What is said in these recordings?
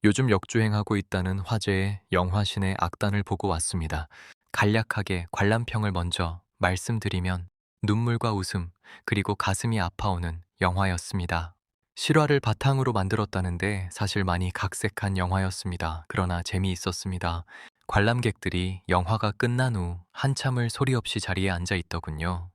요즘 역주행하고 있다는 화제의 영화신의 악단을 보고 왔습니다. 간략하게 관람평을 먼저 말씀드리면 눈물과 웃음, 그리고 가슴이 아파오는 영화였습니다. 실화를 바탕으로 만들었다는데 사실 많이 각색한 영화였습니다. 그러나 재미있었습니다. 관람객들이 영화가 끝난 후 한참을 소리 없이 자리에 앉아 있더군요.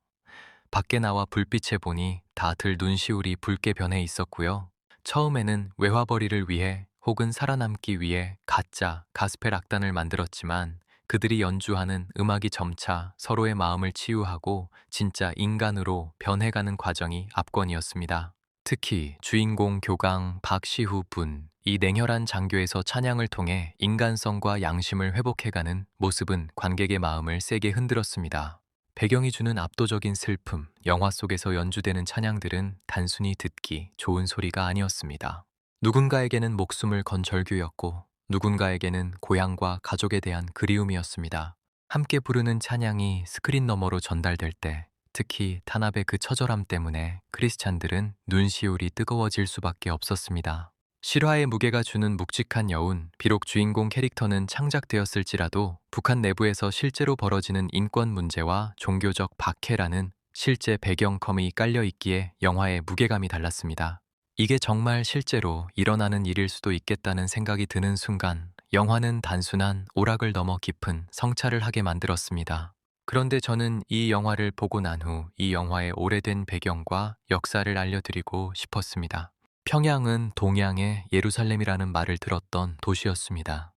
밖에 나와 불빛에 보니 다들 눈시울이 붉게 변해 있었고요. 처음에는 외화벌이를 위해 혹은 살아남기 위해 가짜 가스펠 악단을 만들었지만 그들이 연주하는 음악이 점차 서로의 마음을 치유하고 진짜 인간으로 변해가는 과정이 압권이었습니다. 특히 주인공 교강 박시후 분, 이 냉혈한 장교에서 찬양을 통해 인간성과 양심을 회복해가는 모습은 관객의 마음을 세게 흔들었습니다. 배경이 주는 압도적인 슬픔, 영화 속에서 연주되는 찬양들은 단순히 듣기 좋은 소리가 아니었습니다. 누군가에게는 목숨을 건 절규였고, 누군가에게는 고향과 가족에 대한 그리움이었습니다. 함께 부르는 찬양이 스크린 너머로 전달될 때, 특히 탄압의 그 처절함 때문에 크리스찬들은 눈시울이 뜨거워질 수밖에 없었습니다. 실화의 무게가 주는 묵직한 여운, 비록 주인공 캐릭터는 창작되었을지라도 북한 내부에서 실제로 벌어지는 인권 문제와 종교적 박해라는 실제 배경컴이 깔려 있기에 영화의 무게감이 달랐습니다. 이게 정말 실제로 일어나는 일일 수도 있겠다는 생각이 드는 순간, 영화는 단순한 오락을 넘어 깊은 성찰을 하게 만들었습니다. 그런데 저는 이 영화를 보고 난 후 이 영화의 오래된 배경과 역사를 알려드리고 싶었습니다. 평양은 동양의 예루살렘이라는 말을 들었던 도시였습니다.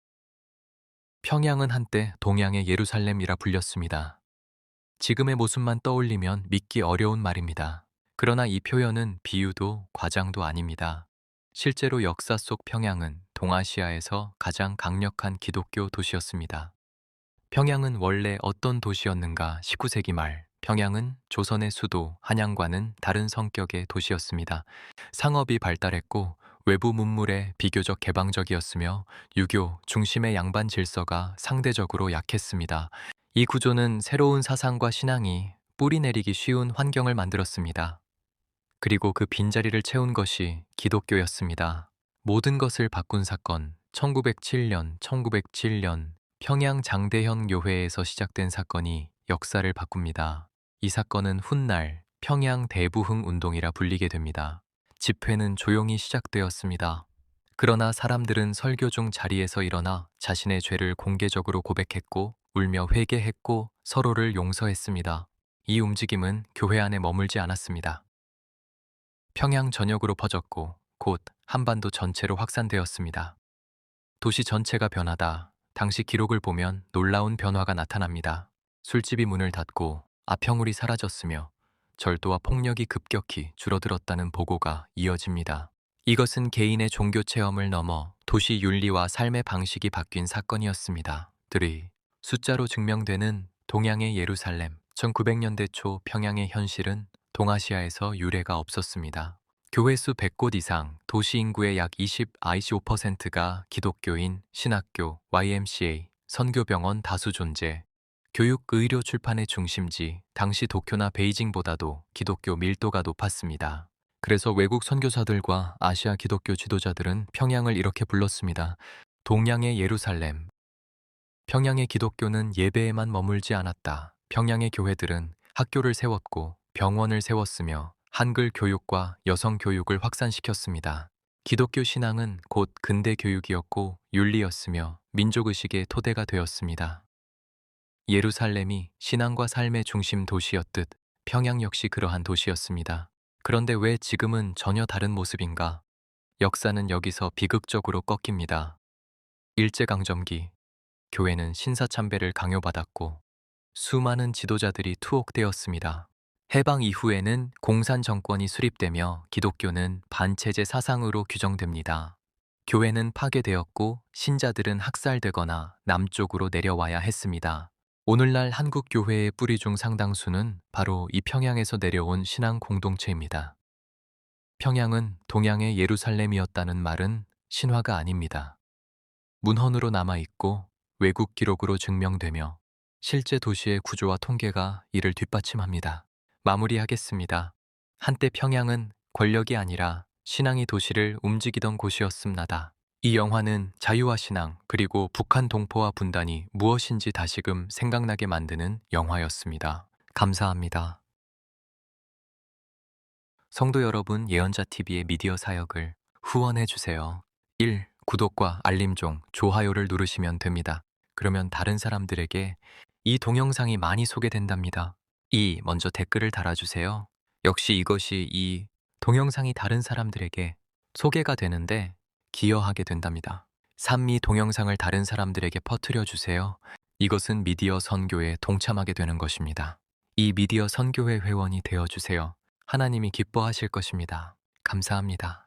평양은 한때 동양의 예루살렘이라 불렸습니다. 지금의 모습만 떠올리면 믿기 어려운 말입니다. 그러나 이 표현은 비유도 과장도 아닙니다. 실제로 역사 속 평양은 동아시아에서 가장 강력한 기독교 도시였습니다. 평양은 원래 어떤 도시였는가? 19세기 말 평양은 조선의 수도 한양과는 다른 성격의 도시였습니다. 상업이 발달했고 외부 문물에 비교적 개방적이었으며 유교 중심의 양반 질서가 상대적으로 약했습니다. 이 구조는 새로운 사상과 신앙이 뿌리 내리기 쉬운 환경을 만들었습니다. 그리고 그 빈자리를 채운 것이 기독교였습니다. 모든 것을 바꾼 사건, 1907년 평양 장대현 교회에서 시작된 사건이 역사를 바꿉니다. 이 사건은 훗날 평양 대부흥 운동이라 불리게 됩니다. 집회는 조용히 시작되었습니다. 그러나 사람들은 설교 중 자리에서 일어나 자신의 죄를 공개적으로 고백했고 울며 회개했고 서로를 용서했습니다. 이 움직임은 교회 안에 머물지 않았습니다. 평양 전역으로 퍼졌고 곧 한반도 전체로 확산되었습니다. 도시 전체가 변하다. 당시 기록을 보면 놀라운 변화가 나타납니다. 술집이 문을 닫고 아평울이 사라졌으며 절도와 폭력이 급격히 줄어들었다는 보고가 이어집니다. 이것은 개인의 종교 체험을 넘어 도시 윤리와 삶의 방식이 바뀐 사건이었습니다. 들이 숫자로 증명되는 동양의 예루살렘, 1900년대 초 평양의 현실은 동아시아에서 유례가 없었습니다. 교회 수 100곳 이상, 도시 인구의 약 25%가 기독교인, 신학교, YMCA, 선교병원 다수 존재, 교육, 의료, 출판의 중심지, 당시 도쿄나 베이징보다도 기독교 밀도가 높았습니다. 그래서 외국 선교사들과 아시아 기독교 지도자들은 평양을 이렇게 불렀습니다. 동양의 예루살렘. 평양의 기독교는 예배에만 머물지 않았다. 평양의 교회들은 학교를 세웠고 병원을 세웠으며 한글 교육과 여성 교육을 확산시켰습니다. 기독교 신앙은 곧 근대 교육이었고 윤리였으며 민족의식의 토대가 되었습니다. 예루살렘이 신앙과 삶의 중심 도시였듯 평양 역시 그러한 도시였습니다. 그런데 왜 지금은 전혀 다른 모습인가? 역사는 여기서 비극적으로 꺾입니다. 일제강점기, 교회는 신사참배를 강요받았고 수많은 지도자들이 투옥되었습니다. 해방 이후에는 공산 정권이 수립되며 기독교는 반체제 사상으로 규정됩니다. 교회는 파괴되었고 신자들은 학살되거나 남쪽으로 내려와야 했습니다. 오늘날 한국 교회의 뿌리 중 상당수는 바로 이 평양에서 내려온 신앙 공동체입니다. 평양은 동양의 예루살렘이었다는 말은 신화가 아닙니다. 문헌으로 남아있고 외국 기록으로 증명되며 실제 도시의 구조와 통계가 이를 뒷받침합니다. 마무리하겠습니다. 한때 평양은 권력이 아니라 신앙이 도시를 움직이던 곳이었습니다. 이 영화는 자유와 신앙, 그리고 북한 동포와 분단이 무엇인지 다시금 생각나게 만드는 영화였습니다. 감사합니다. 성도 여러분, 예언자TV의 미디어 사역을 후원해주세요. 1. 구독과 알림종, 좋아요를 누르시면 됩니다. 그러면 다른 사람들에게 이 동영상이 많이 소개된답니다. 2. 먼저 댓글을 달아주세요. 역시 이것이 이 동영상이 다른 사람들에게 소개가 되는데 기여하게 된답니다. 3. 이 동영상을 다른 사람들에게 퍼뜨려 주세요. 이것은 미디어 선교에 동참하게 되는 것입니다. 이 미디어 선교회 회원이 되어 주세요. 하나님이 기뻐하실 것입니다. 감사합니다.